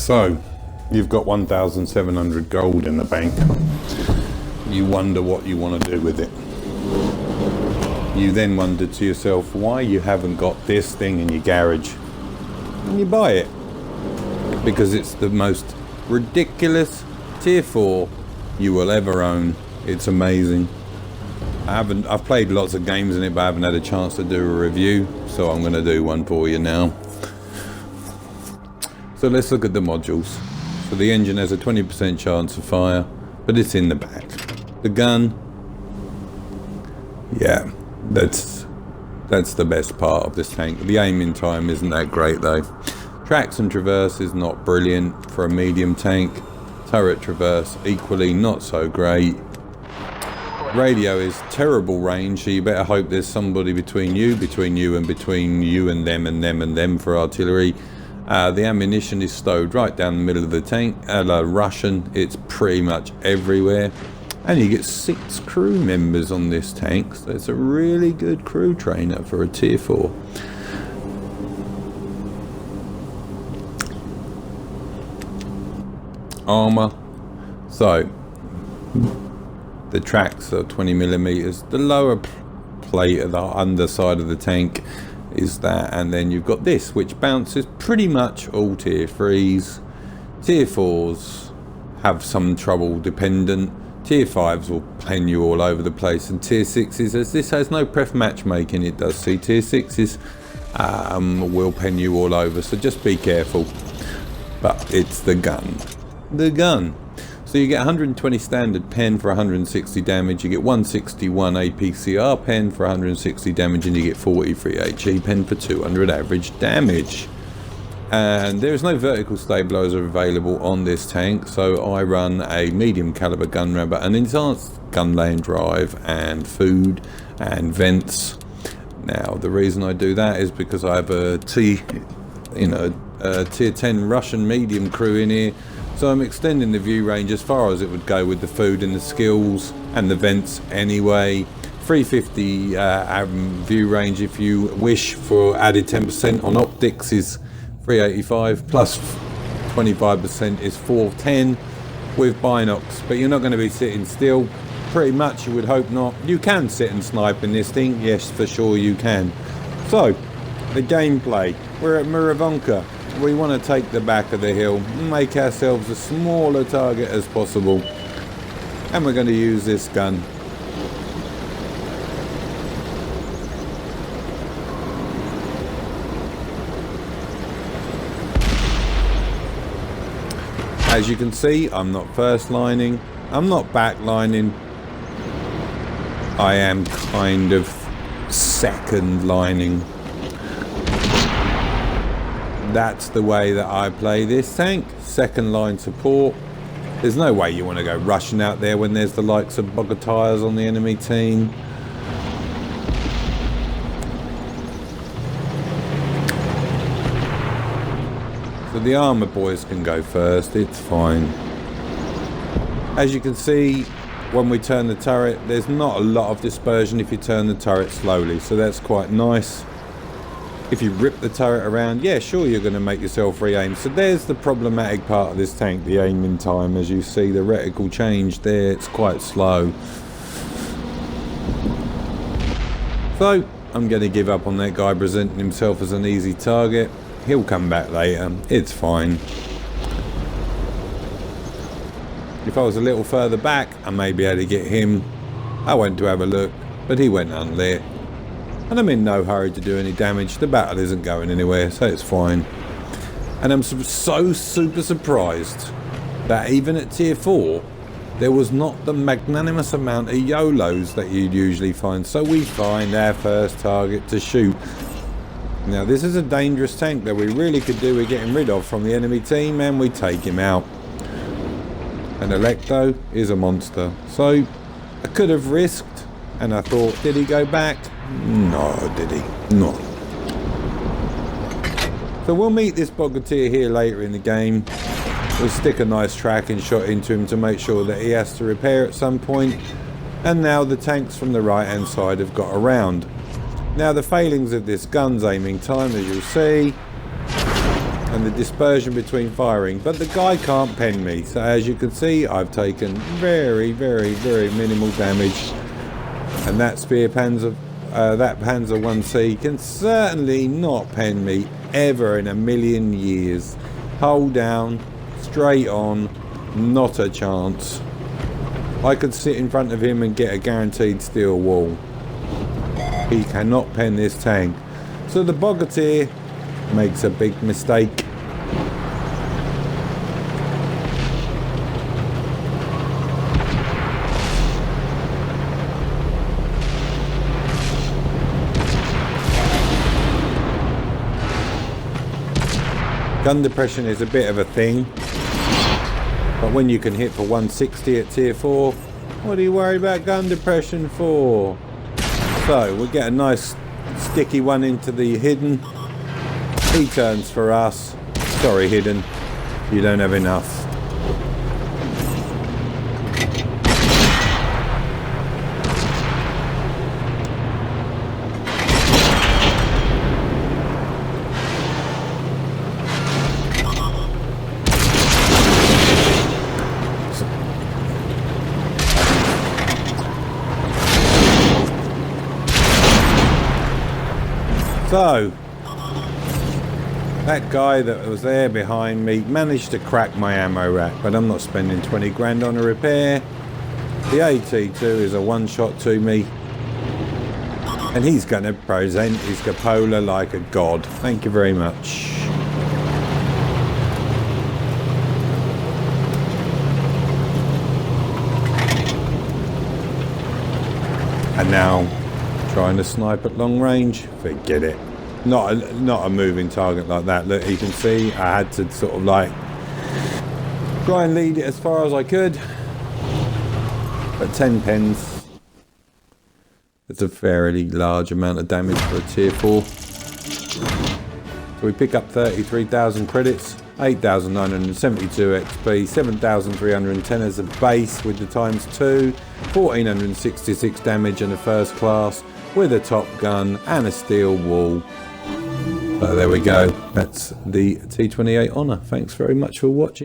So, you've got 1,700 gold in the bank. You wonder what you want to do with it. You then wonder to yourself why you haven't got this thing in your garage. And you buy it. Because it's the most ridiculous tier 4 you will ever own. It's amazing. I've played lots of games in it, but I haven't had a chance to do a review, so I'm going to do one for you now. So let's look at the modules. So the engine has a 20% chance of fire, but it's in the back. The gun, yeah, that's the best part of this tank. The aiming time isn't that great though. Tracks and traverse is not brilliant for a medium tank. Turret traverse equally not so great. Radio is terrible range, so you better hope there's somebody between you and between you and them for artillery. The ammunition is stowed right down the middle of the tank. Russian, it's pretty much everywhere. And you get 6 crew members on this tank, so it's a really good crew trainer for a tier 4. Armour. So, the tracks are 20mm. The lower plate of the underside of the tank is that, and then you've got this, which bounces pretty much all tier 3s. Tier 4s have some trouble dependent. Tier 5s will pen you all over the place, and tier 6s, as this has no pref matchmaking, it does see tier 6s will pen you all over, so just be careful. But it's the gun. The gun. So you get 120 standard pen for 160 damage, you get 161 APCR pen for 160 damage, and you get 43 HE pen for 200 average damage. And there is no vertical stabilizer available on this tank, so I run a medium caliber gun rabbit, an enhanced gun lane drive, and food and vents. Now the reason I do that is because I have a tier 10 Russian medium crew in here. So I'm extending the view range as far as it would go with the food and the skills and the vents anyway. 350 view range if you wish for added 10% on optics is 385 plus 25% is 410 with binocs, but you're not going to be sitting still. Pretty much you would hope not. You can sit and snipe in this thing, yes for sure you can. So the gameplay, we're at Muravonka. We want to take the back of the hill, make ourselves a smaller target as possible, and we're going to use this gun. As you can see, I'm not first lining, I'm not back lining, I am kind of second lining. That's the way that I play this tank. Second line support. There's no way you want to go rushing out there when there's the likes of Bogatires on the enemy team. So the armour boys can go first, it's fine. As you can see, when we turn the turret, there's not a lot of dispersion if you turn the turret slowly, so that's quite nice. If you rip the turret around, yeah, sure, you're going to make yourself re-aim. So there's the problematic part of this tank, the aiming time. As you see, the reticle change there, it's quite slow. So I'm going to give up on that guy presenting himself as an easy target. He'll come back later, it's fine. If I was a little further back, I may be able to get him. I went to have a look, but he went unlit. And I'm in no hurry to do any damage. The battle isn't going anywhere, so it's fine. And I'm so super surprised that even at tier 4, there was not the magnanimous amount of YOLOs that you'd usually find. So we find our first target to shoot. Now this is a dangerous tank that we really could do with getting rid of from the enemy team, and we take him out. And Electo is a monster. So I could have risked, and I thought, did he go back? No, did he? No. So we'll meet this Bogatyr here later in the game. We'll stick a nice tracking shot into him to make sure that he has to repair at some point. And now the tanks from the right hand side have got around. Now the failings of this gun's aiming time, as you'll see, and the dispersion between firing, but the guy can't pen me. So as you can see, I've taken very, very, very minimal damage, and that spear Panzer, that Panzer 1C can certainly not pen me ever in a million years. Hold down, straight on, not a chance. I could sit in front of him and get a guaranteed steel wall. He cannot pen this tank. So the Bogatyr makes a big mistake. Gun depression is a bit of a thing, but when you can hit for 160 at tier 4, what are you worried about gun depression for? So we get a nice sticky one into the hidden. He turns for us. Sorry hidden, you don't have enough. So, that guy that was there behind me managed to crack my ammo rack, but I'm not spending 20 grand on a repair. The AT2 is a one-shot to me, and he's going to present his cupola like a god. Thank you very much. And now, trying to snipe at long range, forget it. Not a moving target like that. Look, you can see I had to sort of like try and lead it as far as I could. But 10 pens, it's a fairly large amount of damage for a tier 4. So we pick up 33,000 credits, 8,972 XP, 7,310 as a base with the ×2, 1,466 damage in a first class with a top gun and a steel wall. So there we go, that's the T28 Honour. Thanks very much for watching.